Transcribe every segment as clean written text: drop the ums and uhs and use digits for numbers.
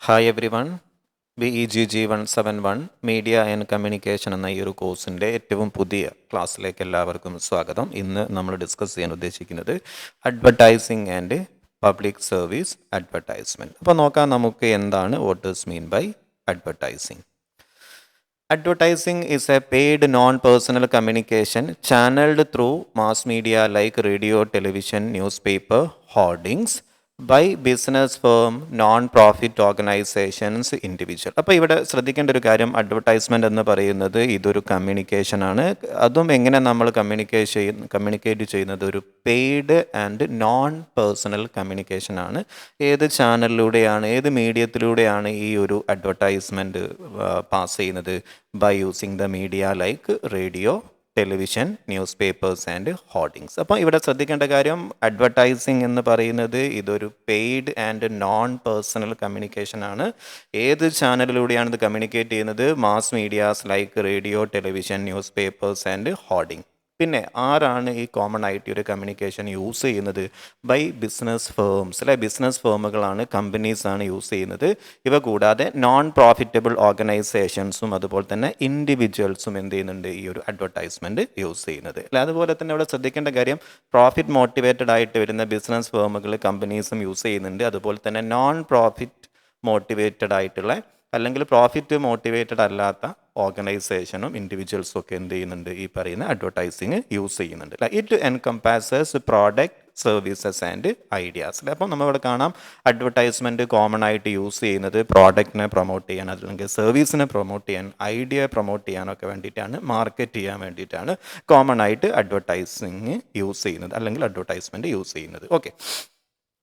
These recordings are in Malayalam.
Hi every one. BEGG 171 media and communication എന്ന ഈ ഒരു കോഴ്സിൻ്റെ ഏറ്റവും പുതിയ ക്ലാസ്സിലേക്ക് എല്ലാവർക്കും സ്വാഗതം. ഇന്ന് നമ്മൾ ഡിസ്കസ് ചെയ്യാൻ ഉദ്ദേശിക്കുന്നത് advertising and public service advertisement. അപ്പോൾ നോക്കാം നമുക്ക് എന്താണ് what is mean by advertising. Advertising is a paid non-personal communication channeled through mass media like radio, television, newspaper, hoardings by business firm, non-profit organizations, individual. അപ്പോൾ ഇവിടെ ശ്രദ്ധിക്കേണ്ട ഒരു കാര്യം, അഡ്വർടൈസ്മെൻ്റ് എന്ന് പറയുന്നത് ഇതൊരു കമ്മ്യൂണിക്കേഷനാണ്. അതും എങ്ങനെ നമ്മൾ കമ്മ്യൂണിക്കേറ്റ് ചെയ്യുന്നത് ഒരു പെയ്ഡ് ആൻഡ് നോൺ പേഴ്സണൽ കമ്മ്യൂണിക്കേഷനാണ്. ഏത് ചാനലിലൂടെയാണ്, ഏത് മീഡിയത്തിലൂടെയാണ് ഈ ഒരു അഡ്വർടൈസ്മെൻറ്റ് പാസ് ചെയ്യുന്നത്? by using the media like radio, television, news papers and hoardings. അപ്പോൾ ഇവിടെ ശ്രദ്ധിക്കേണ്ട കാര്യം, അഡ്വർടൈസിങ് എന്ന് പറയുന്നത് ഇതൊരു paid and non personal communication ആണ്. ഏത് ചാനലിലൂടെയാണ് ഇത് കമ്മ്യൂണിക്കേറ്റ് ചെയ്യുന്നത്? Mass medias like radio, television, news papers and hoarding. പിന്നെ ആരാണ് ഈ കോമൺ ആയിട്ട് ഒരു കമ്മ്യൂണിക്കേഷൻ യൂസ് ചെയ്യുന്നത്? ബൈ ബിസിനസ് ഫേംസ്, അല്ലെ? ബിസിനസ് ഫേമുകളാണ്, കമ്പനീസാണ് യൂസ് ചെയ്യുന്നത്. ഇവ കൂടാതെ നോൺ പ്രോഫിറ്റബിൾ ഓർഗനൈസേഷൻസും അതുപോലെ തന്നെ ഇൻഡിവിജ്വൽസും എന്ത് ചെയ്യുന്നുണ്ട്? ഈ ഒരു അഡ്വർടൈസ്മെൻറ്റ് യൂസ് ചെയ്യുന്നത്, അല്ലെ? അതുപോലെ തന്നെ ഇവിടെ ശ്രദ്ധിക്കേണ്ട കാര്യം, പ്രോഫിറ്റ് മോട്ടിവേറ്റഡ് ആയിട്ട് വരുന്ന ബിസിനസ് ഫേമുകൾ, കമ്പനീസും യൂസ് ചെയ്യുന്നുണ്ട്. അതുപോലെ തന്നെ നോൺ പ്രോഫിറ്റ് മോട്ടിവേറ്റഡ് ആയിട്ടുള്ള അല്ലെങ്കിൽ പ്രോഫിറ്റ് മോട്ടിവേറ്റഡ് അല്ലാത്ത ഓർഗനൈസേഷനും ഇൻഡിവിജ്വൽസും ഒക്കെ എന്ത് ചെയ്യുന്നുണ്ട്? ഈ പറയുന്ന അഡ്വർടൈസിങ് യൂസ് ചെയ്യുന്നുണ്ട്. It encompasses product, services and ideas. അപ്പം നമ്മളിവിടെ കാണാം, അഡ്വർടൈസ്മെൻറ്റ് കോമൺ ആയിട്ട് യൂസ് ചെയ്യുന്നത് പ്രോഡക്റ്റിനെ പ്രൊമോട്ട് ചെയ്യാൻ, അല്ലെങ്കിൽ സർവീസിനെ പ്രൊമോട്ട് ചെയ്യാൻ, ഐഡിയ പ്രൊമോട്ട് ചെയ്യാനൊക്കെ വേണ്ടിയിട്ടാണ്, മാർക്കറ്റ് ചെയ്യാൻ വേണ്ടിയിട്ടാണ് കോമൺ ആയിട്ട് അഡ്വർടൈസിങ് യൂസ് ചെയ്യുന്നത്, അല്ലെങ്കിൽ അഡ്വർടൈസ്മെൻറ്റ് യൂസ് ചെയ്യുന്നത്. ഓക്കെ,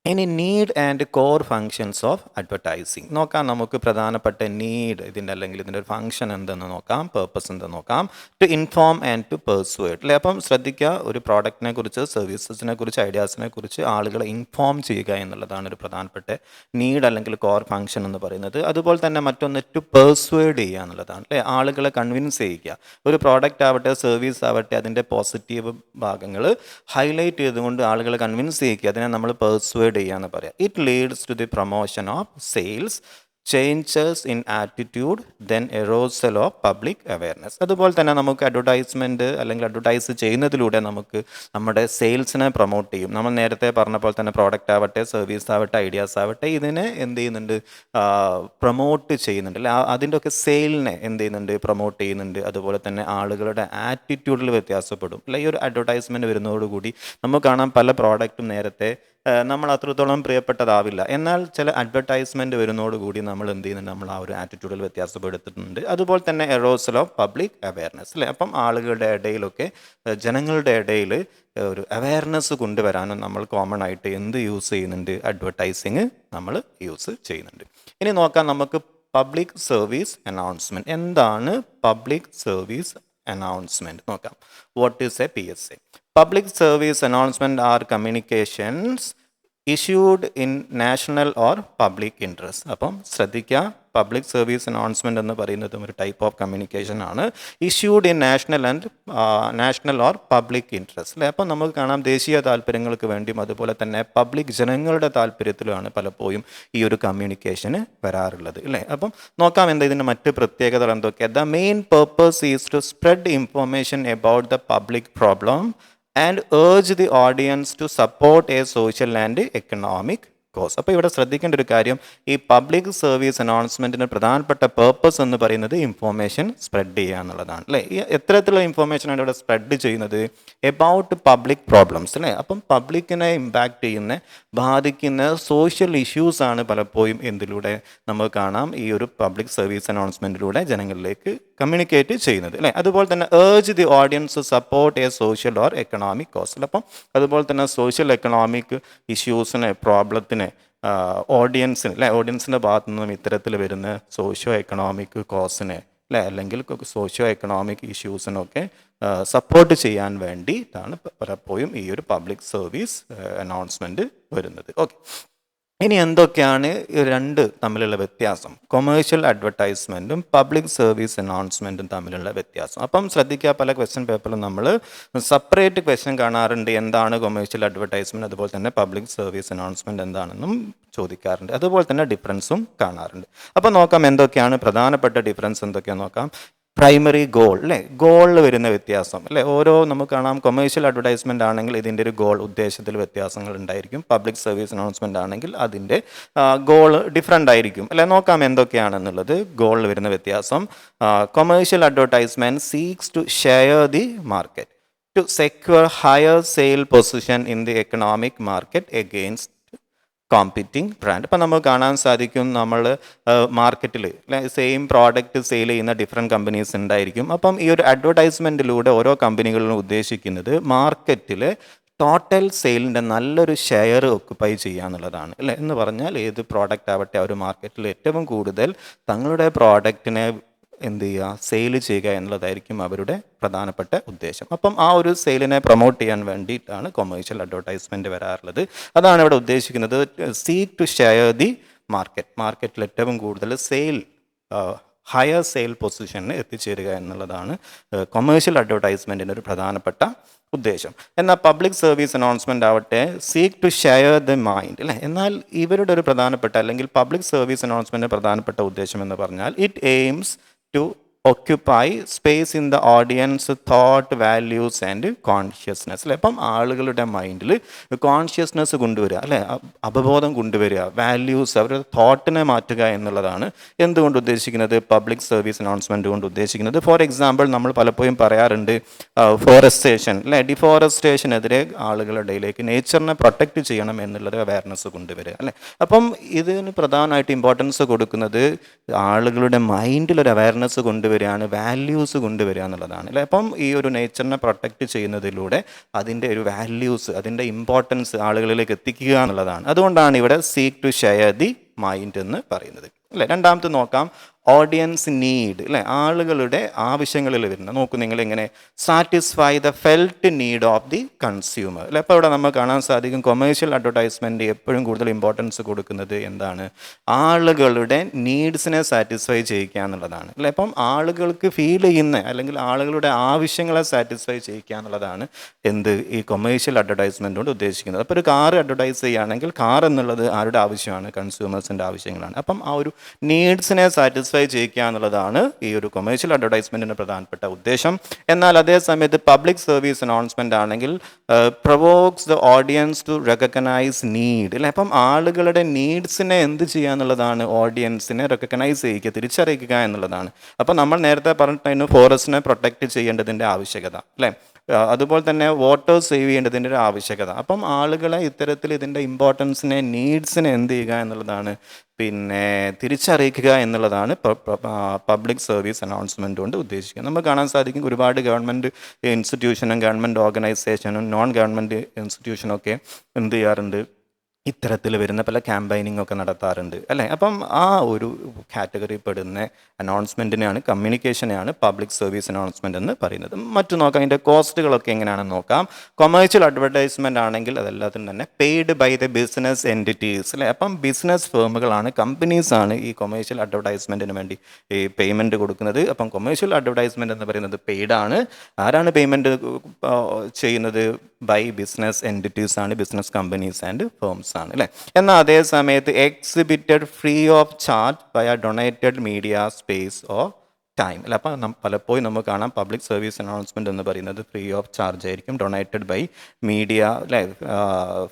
ഇനി need and core functions of advertising നോക്കാം. നമുക്ക് പ്രധാനപ്പെട്ട നീഡ് ഇതിൻ്റെ, അല്ലെങ്കിൽ ഇതിൻ്റെ ഒരു ഫങ്ഷൻ എന്തെന്ന് നോക്കാം, പേർപ്പസ് എന്തെന്ന് നോക്കാം. To inform and to persuade, അല്ലേ? അപ്പം ശ്രദ്ധിക്കുക, ഒരു പ്രോഡക്റ്റിനെ കുറിച്ച്, സർവീസസിനെ കുറിച്ച്, ഐഡിയാസിനെ കുറിച്ച് ആളുകളെ ഇൻഫോം ചെയ്യുക എന്നുള്ളതാണ് ഒരു പ്രധാനപ്പെട്ട നീഡ് അല്ലെങ്കിൽ കോർ ഫങ്ഷൻ എന്ന് പറയുന്നത്. അതുപോലെ തന്നെ മറ്റൊന്ന് ടു പെർസ്വേഡ് ചെയ്യുക എന്നുള്ളതാണ്, അല്ലേ? ആളുകളെ കൺവിൻസ് ചെയ്യിക്കുക. ഒരു പ്രോഡക്റ്റ് ആവട്ടെ, സർവീസ് ആവട്ടെ, അതിൻ്റെ പോസിറ്റീവ് ഭാഗങ്ങൾ ഹൈലൈറ്റ് ചെയ്തുകൊണ്ട് ആളുകളെ കൺവിൻസ് ചെയ്യിക്കുക, അതിനെ നമ്മൾ പെർസ്വേഡ് ചെയ്യാന്ന് പറയാം. It leads to the promotion of sales, changes in attitude, then arousal of public awareness. അതുപോലെ തന്നെ നമുക്ക് അഡ്വർടൈസ്മെൻറ്റ് അല്ലെങ്കിൽ അഡ്വർടൈസ് ചെയ്യുന്നതിലൂടെ നമുക്ക് നമ്മുടെ സെയിൽസിനെ പ്രൊമോട്ട് ചെയ്യും. നമ്മൾ നേരത്തെ പറഞ്ഞ പോലെ തന്നെ പ്രോഡക്റ്റ് ആവട്ടെ, സർവീസ് ആവട്ടെ, ഐഡിയാസ് ആവട്ടെ, ഇതിനെ എന്ത് ചെയ്യുന്നുണ്ട്? പ്രൊമോട്ട് ചെയ്യുന്നുണ്ട്, അല്ലെ? അതിൻ്റെ ഒക്കെ സെയിലിനെ എന്ത് ചെയ്യുന്നുണ്ട്? പ്രൊമോട്ട് ചെയ്യുന്നുണ്ട്. അതുപോലെ തന്നെ ആളുകളുടെ ആറ്റിറ്റ്യൂഡിൽ വ്യത്യാസപ്പെടും, അല്ലെ? ഈ ഒരു അഡ്വർടൈസ്മെൻറ്റ് വരുന്നതോടുകൂടി നമുക്ക് കാണാം, പല പ്രോഡക്റ്റും നേരത്തെ നമ്മൾ അത്രത്തോളം പ്രിയപ്പെട്ടതാവില്ല. എന്നാൽ ചില അഡ്വർടൈസ്മെൻറ്റ് വരുന്നതോടുകൂടി നമ്മൾ എന്ത് ചെയ്യുന്നുണ്ട്? നമ്മൾ ആ ഒരു ആറ്റിറ്റ്യൂഡിൽ വ്യത്യാസപ്പെടുത്തുന്നുണ്ട്. അതുപോലെ തന്നെ എറോസൽ ഓഫ് പബ്ലിക് അവയർനെസ്, അല്ലേ? അപ്പം ആളുകളുടെ ഇടയിലൊക്കെ, ജനങ്ങളുടെ ഇടയിൽ ഒരു അവയർനെസ് കൊണ്ടുവരാനും നമ്മൾ കോമൺ ആയിട്ട് എന്ത് യൂസ് ചെയ്യുന്നുണ്ട്? അഡ്വർടൈസിങ് നമ്മൾ യൂസ് ചെയ്യുന്നുണ്ട്. ഇനി നോക്കാം നമുക്ക് പബ്ലിക് സർവീസ് അനൗൺസ്മെൻറ്റ്. എന്താണ് പബ്ലിക് സർവീസ് അനൗൺസ്മെൻറ്റ് നോക്കാം. What is A PSA? Public service announcement are communications issued in national or public interest. അപ്പം ശ്രദ്ധിക്കുക, പബ്ലിക് സർവീസ് അനൗൺസ്മെൻറ്റ് എന്ന് പറയുന്നതും ഒരു ടൈപ്പ് ഓഫ് കമ്മ്യൂണിക്കേഷൻ ആണ്. Issued in national or public interest, അല്ലേ? അപ്പം നമുക്ക് കാണാം, ദേശീയ താല്പര്യങ്ങൾക്ക് വേണ്ടിയും അതുപോലെ തന്നെ പബ്ലിക് ജനങ്ങളുടെ താല്പര്യത്തിലുമാണ് പലപ്പോഴും ഈ ഒരു കമ്മ്യൂണിക്കേഷന് വരാറുള്ളത്, അല്ലേ? അപ്പം നോക്കാം എന്താ ഇതിൻ്റെ മറ്റ് പ്രത്യേകതകൾ എന്തൊക്കെയാണ്. The main purpose is to spread information about the public problem and urge the audience to support a social and economic cause. അപ്പോൾ ഇവിടെ ശ്രദ്ധിക്കേണ്ട ഒരു കാര്യം, ഈ പബ്ലിക് സർവീസ് അനൗൺസ്മെൻറ്റിന് പ്രധാനപ്പെട്ട പേർപ്പസ് എന്ന് പറയുന്നത് ഇൻഫോർമേഷൻ സ്പ്രെഡ് ചെയ്യുക എന്നുള്ളതാണ്, അല്ലേ? ഈ എത്തരത്തിലുള്ള ഇൻഫോർമേഷനാണ് ഇവിടെ സ്പ്രെഡ് ചെയ്യുന്നത്? എബൌട്ട് പബ്ലിക് പ്രോബ്ലംസ്, അല്ലേ? അപ്പം പബ്ലിക്കിനെ ഇമ്പാക്റ്റ് ചെയ്യുന്ന, ബാധിക്കുന്ന സോഷ്യൽ ഇഷ്യൂസാണ് പലപ്പോഴും എന്തിലൂടെ നമുക്ക് കാണാം, ഈ ഒരു പബ്ലിക് സർവീസ് അനൗൺസ്മെൻറ്റിലൂടെ ജനങ്ങളിലേക്ക് കമ്മ്യൂണിക്കേറ്റ് ചെയ്യുന്നത്, അല്ലേ? അതുപോലെ തന്നെ urge the audience support a social or economic cause. അപ്പം അതുപോലെ തന്നെ സോഷ്യൽ എക്കണോമിക് ഇഷ്യൂസിനെ, പ്രോബ്ലത്തിനെ ഓഡിയൻസിന്, അല്ലെ? ഓഡിയൻസിൻ്റെ ഭാഗത്തു നിന്നും ഇത്തരത്തിൽ വരുന്ന സോഷ്യോ എക്കണോമിക് കോസിനെ, അല്ലെ? അല്ലെങ്കിൽ സോഷ്യോ എക്കണോമിക് ഇഷ്യൂസിനൊക്കെ സപ്പോർട്ട് ചെയ്യാൻ വേണ്ടിയിട്ടാണ് പലപ്പോഴും ഈ ഒരു പബ്ലിക് സർവീസ് അനൗൺസ്മെൻറ്റ് വരുന്നത്. ഓക്കെ, ഇനി എന്തൊക്കെയാണ് ഈ രണ്ട് തമ്മിലുള്ള വ്യത്യാസം? കൊമേഴ്ഷ്യൽ അഡ്വർടൈസ്മെൻറ്റും പബ്ലിക് സർവീസ് അനൗൺസ്മെൻറ്റും തമ്മിലുള്ള വ്യത്യാസം. അപ്പം ശ്രദ്ധിക്കുക, പല ക്വസ്റ്റ്യൻ പേപ്പറിലും നമ്മൾ സെപ്പറേറ്റ് ക്വസ്റ്റ്യൻ കാണാറുണ്ട്. എന്താണ് കൊമേഴ്ഷ്യൽ അഡ്വർടൈസ്മെൻറ്റ്, അതുപോലെ തന്നെ പബ്ലിക് സർവീസ് അനൗൺസ്മെൻറ്റ് എന്താണെന്നും ചോദിക്കാറുണ്ട്. അതുപോലെ തന്നെ ഡിഫറൻസും കാണാറുണ്ട്. അപ്പോൾ നോക്കാം എന്തൊക്കെയാണ് പ്രധാനപ്പെട്ട ഡിഫറൻസ് എന്തൊക്കെയാണെന്ന് നോക്കാം. പ്രൈമറി ഗോൾ, അല്ലേ, ഗോളിൽ വരുന്ന വ്യത്യാസം, അല്ലേ, ഓരോ നമുക്ക് കാണാം. കൊമേഴ്ഷ്യൽ അഡ്വർടൈസ്മെൻ്റ് ആണെങ്കിൽ ഇതിൻ്റെ ഒരു ഗോൾ, ഉദ്ദേശത്തിൽ വ്യത്യാസങ്ങൾ ഉണ്ടായിരിക്കും. പബ്ലിക് സർവീസ് അനൗൺസ്മെൻ്റ് ആണെങ്കിൽ അതിൻ്റെ ഗോൾ ഡിഫറെൻ്റ് ആയിരിക്കും, അല്ലേ. നോക്കാം എന്തൊക്കെയാണെന്നുള്ളത്. ഗോളിൽ വരുന്ന വ്യത്യാസം: commercial advertisement seeks to share the market to secure higher sale position in the economic market against competing brand. ഇപ്പം നമുക്ക് കാണാൻ സാധിക്കും, നമ്മൾ മാർക്കറ്റിൽ സെയിം പ്രോഡക്റ്റ് സെയിൽ ചെയ്യുന്ന ഡിഫറെൻറ്റ് കമ്പനീസ് ഉണ്ടായിരിക്കും. അപ്പം ഈ ഒരു അഡ്വർടൈസ്മെൻറ്റിലൂടെ ഓരോ കമ്പനികളിലും ഉദ്ദേശിക്കുന്നത് മാർക്കറ്റിൽ ടോട്ടൽ സെയിലിൻ്റെ നല്ലൊരു ഷെയർ ഒക്കുപ്പൈ ചെയ്യുക എന്നുള്ളതാണ്, അല്ലേ. എന്ന് പറഞ്ഞാൽ ഏത് പ്രോഡക്റ്റ് ആവട്ടെ, ആ ഒരു മാർക്കറ്റിൽ ഏറ്റവും കൂടുതൽ തങ്ങളുടെ പ്രോഡക്റ്റിനെ എന്ത് ചെയ്യുക, സെയിൽ ചെയ്യുക എന്നുള്ളതായിരിക്കും അവരുടെ പ്രധാനപ്പെട്ട ഉദ്ദേശം. അപ്പം ആ ഒരു സെയിലിനെ പ്രൊമോട്ട് ചെയ്യാൻ വേണ്ടിയിട്ടാണ് കൊമേഴ്ഷ്യൽ അഡ്വർടൈസ്മെൻറ്റ് വരാറുള്ളത്. അതാണ് ഇവിടെ ഉദ്ദേശിക്കുന്നത്. സീക്ക് ടു ഷെയർ ദി മാർക്കറ്റിൽ ഏറ്റവും കൂടുതൽ സെയിൽ, ഹയർ സെയിൽ പൊസിഷനിൽ എത്തിച്ചേരുക എന്നുള്ളതാണ് കൊമേഴ്ഷ്യൽ അഡ്വർടൈസ്മെൻറ്റിൻ്റെ ഒരു പ്രധാനപ്പെട്ട ഉദ്ദേശം. എന്നാൽ പബ്ലിക് സർവീസ് അനൗൺസ്മെൻ്റ് ആവട്ടെ seek to share the mind, അല്ലേ. എന്നാൽ ഇവരുടെ ഒരു പ്രധാനപ്പെട്ട, അല്ലെങ്കിൽ പബ്ലിക് സർവീസ് അനൗൺസ്മെൻറ്റിൻ്റെ പ്രധാനപ്പെട്ട ഉദ്ദേശം എന്ന് പറഞ്ഞാൽ it AIIMS to occupy space in the audience thought, values and consciousness, അല്ലേ. അപ്പം ആളുകളുടെ മൈൻഡിൽ കോൺഷ്യസ്നെസ് കൊണ്ടുവരിക, അല്ലേ, അവബോധം കൊണ്ടുവരിക, വാല്യൂസ്, അവരുടെ തോട്ടിനെ മാറ്റുക എന്നുള്ളതാണ് എന്തുകൊണ്ട് ഉദ്ദേശിക്കുന്നത്, പബ്ലിക് സർവീസ് അനൗൺസ്മെൻറ്റ് കൊണ്ട് ഉദ്ദേശിക്കുന്നത്. ഫോർ എക്സാമ്പിൾ, നമ്മൾ പലപ്പോഴും പറയാറുണ്ട് ഫോറസ്റ്റേഷൻ, അല്ലേ, ഡിഫോറസ്റ്റേഷനെതിരെ ആളുകളുടെ ഇടയിലേക്ക് നേച്ചറിനെ പ്രൊട്ടക്റ്റ് ചെയ്യണം എന്നുള്ളൊരു അവയർനെസ് കൊണ്ടുവരിക, അല്ലേ. അപ്പം ഇതിന് പ്രധാനമായിട്ട് ഇമ്പോർട്ടൻസ് കൊടുക്കുന്നത് ആളുകളുടെ മൈൻഡിലൊരു അവയർനെസ് കൊണ്ടുവരികയാണ്, വാല്യൂസ് കൊണ്ടുവരിക എന്നുള്ളതാണ്, അല്ലേ. അപ്പം ഈ ഒരു നേച്ചറിനെ പ്രൊട്ടക്റ്റ് ചെയ്യുന്നതിലൂടെ അതിൻ്റെ ഒരു വാല്യൂസ്, അതിൻ്റെ ഇമ്പോർട്ടൻസ് ആളുകളിലേക്ക് എത്തിക്കുക എന്നുള്ളതാണ്. അതുകൊണ്ടാണ് ഇവിടെ seek to share the mind എന്ന് പറയുന്നത്, അല്ലേ. രണ്ടാമത്തെ നോക്കാം, ഓഡിയൻസ് നീഡ്, അല്ലേ, ആളുകളുടെ ആവശ്യങ്ങളിൽ വരുന്ന. നോക്കൂ നിങ്ങൾ, ഇങ്ങനെ satisfy the felt need of the consumer, അല്ലേ. അപ്പോൾ ഇവിടെ നമുക്ക് കാണാൻ സാധിക്കും കൊമേഴ്ഷ്യൽ അഡ്വർടൈസ്മെൻറ്റ് എപ്പോഴും കൂടുതൽ ഇമ്പോർട്ടൻസ് കൊടുക്കുന്നത് എന്താണ്, ആളുകളുടെ നീഡ്സിനെ സാറ്റിസ്ഫൈ ചെയ്യിക്കുക എന്നുള്ളതാണ്, അല്ലേ. അപ്പം ആളുകൾക്ക് ഫീൽ ചെയ്യുന്ന, അല്ലെങ്കിൽ ആളുകളുടെ ആവശ്യങ്ങളെ സാറ്റിസ്ഫൈ ചെയ്യിക്കുക എന്നുള്ളതാണ് ഈ കൊമേഴ്ഷ്യൽ അഡ്വർടൈസ്മെൻറ്റ് കൊണ്ട് ഉദ്ദേശിക്കുന്നത്. അപ്പോൾ ഒരു കാർ അഡ്വർടൈസ് ചെയ്യുകയാണെങ്കിൽ കാർ എന്നുള്ളത് ആരുടെ ആവശ്യമാണ്, കൺസ്യൂമേഴ്സിൻ്റെ ആവശ്യങ്ങളാണ്. അപ്പം ആ ഒരു നീഡ്സിനെ സാറ്റിസ്ഫൈ ചെയ്യിക്കുക എന്നുള്ളതാണ് ഈ ഒരു കൊമേഴ്ഷ്യൽ അഡ്വർടൈസ്മെൻറ്റിൻ്റെ പ്രധാനപ്പെട്ട ഉദ്ദേശം. എന്നാൽ അതേ സമയത്ത് പബ്ലിക് സർവീസ് അനൗൺസ്മെൻ്റ് ആണെങ്കിൽ provokes the audience to recognise need, അല്ലേ. അപ്പം ആളുകളുടെ നീഡ്സിനെ എന്ത് ചെയ്യുക എന്നുള്ളതാണ്, ഓഡിയൻസിനെ റെക്കഗ്നൈസ് ചെയ്യുക, തിരിച്ചറിയിക്കുക എന്നുള്ളതാണ്. അപ്പം നമ്മൾ നേരത്തെ പറഞ്ഞിട്ടായിരുന്നു ഫോറസ്റ്റിനെ പ്രൊട്ടക്റ്റ് ചെയ്യേണ്ടതിൻ്റെ ആവശ്യകത, അല്ലേ. അതുപോലെ തന്നെ വാട്ടർ സേവ് ചെയ്യേണ്ടതിൻ്റെ ഒരു ആവശ്യകത. അപ്പം ആളുകളെ ഇത്തരത്തിൽ ഇതിൻ്റെ ഇമ്പോർട്ടൻസിനെ, നീഡ്സിനെ എന്ത് ചെയ്യുക എന്നുള്ളതാണ്, തിരിച്ചറിയിക്കുക എന്നുള്ളതാണ് പബ്ലിക് സർവീസ് അനൗൺസ്മെൻറ്റ് കൊണ്ട് ഉദ്ദേശിക്കുന്നത്. നമുക്ക് കാണാൻ സാധിക്കും ഒരുപാട് ഗവൺമെൻറ് ഇൻസ്റ്റിറ്റ്യൂഷനും ഗവൺമെൻറ് ഓർഗനൈസേഷനും നോൺ ഗവൺമെൻറ് ഇൻസ്റ്റിറ്റ്യൂഷനൊക്കെ എന്ത് ചെയ്യാറുണ്ട്, ഇത്തരത്തിൽ വരുന്ന പല ക്യാമ്പയിനിങ് ഒക്കെ നടത്താറുണ്ട്, അല്ലേ. അപ്പം ആ ഒരു കാറ്റഗറി പെടുന്ന അനൗൺസ്മെൻറ്റിനെയാണ്, കമ്മ്യൂണിക്കേഷനെയാണ് പബ്ലിക് സർവീസ് അനൗൺസ്മെൻറ്റ് എന്ന് പറയുന്നത്. മറ്റു നോക്കാം, അതിൻ്റെ കോസ്റ്റുകളൊക്കെ എങ്ങനെയാണെന്ന് നോക്കാം. കൊമേഴ്ഷ്യൽ അഡ്വർടൈസ്മെൻ്റ് ആണെങ്കിൽ അതെല്ലാത്തിനും തന്നെ paid by the business entities, അല്ലേ. അപ്പം ബിസിനസ് ഫേമുകളാണ്, കമ്പനീസാണ് ഈ കൊമേഴ്ഷ്യൽ അഡ്വർടൈസ്മെൻറ്റിന് വേണ്ടി ഈ പേയ്മെൻറ്റ് കൊടുക്കുന്നത്. അപ്പം കൊമേഴ്ഷ്യൽ അഡ്വർടൈസ്മെൻറ്റ് എന്ന് പറയുന്നത് പെയ്ഡാണ്. ആരാണ് പേയ്മെൻറ്റ് ചെയ്യുന്നത്, ബൈ ബിസിനസ് എൻറ്റിറ്റീസ് ആണ്, ബിസിനസ് കമ്പനീസ് ആൻഡ് ഫേംസ് ആണ്, അല്ലേ. എന്നാൽ അതേ സമയത്ത് exhibited free of charge by a donated media space or time, അല്ല. അപ്പം പലപ്പോഴും നമുക്ക് കാണാം പബ്ലിക് സർവീസ് അനൗൺസ്മെൻറ്റ് എന്ന് പറയുന്നത് ഫ്രീ ഓഫ് ചാർജ് ആയിരിക്കും, ഡൊണേറ്റഡ് ബൈ മീഡിയ, അല്ലേ,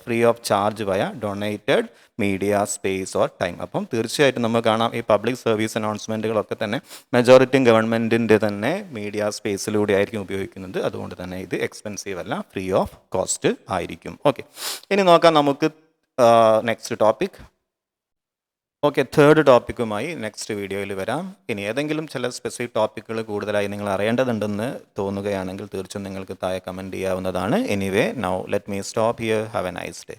free of charge by donated media space or time. അപ്പം തീർച്ചയായിട്ടും നമുക്ക് കാണാം ഈ പബ്ലിക് സർവീസ് അനൗൺസ്മെൻറ്റുകളൊക്കെ തന്നെ മെജോറിറ്റിയും ഗവൺമെൻറ്റിൻ്റെ തന്നെ മീഡിയ സ്പേസിലൂടെ ആയിരിക്കും ഉപയോഗിക്കുന്നത്. അതുകൊണ്ട് തന്നെ ഇത് എക്സ്പെൻസീവ് അല്ല, ഫ്രീ ഓഫ് കോസ്റ്റ് ആയിരിക്കും. ഓക്കെ, ഇനി നോക്കാം നമുക്ക് നെക്സ്റ്റ് ടോപ്പിക്. ഓക്കെ, തേർഡ് ടോപ്പിക്കുമായി നെക്സ്റ്റ് വീഡിയോയിൽ വരാം. ഇനി ഏതെങ്കിലും ചില സ്പെസിഫിക് ടോപ്പിക്കുകൾ കൂടുതലായി നിങ്ങൾ അറിയേണ്ടതുണ്ടെന്ന് തോന്നുകയാണെങ്കിൽ തീർച്ചയായും നിങ്ങൾക്ക് താഴെ കമൻറ്റ് ചെയ്യാവുന്നതാണ്. Anyway, now let me stop here. Have A nice day.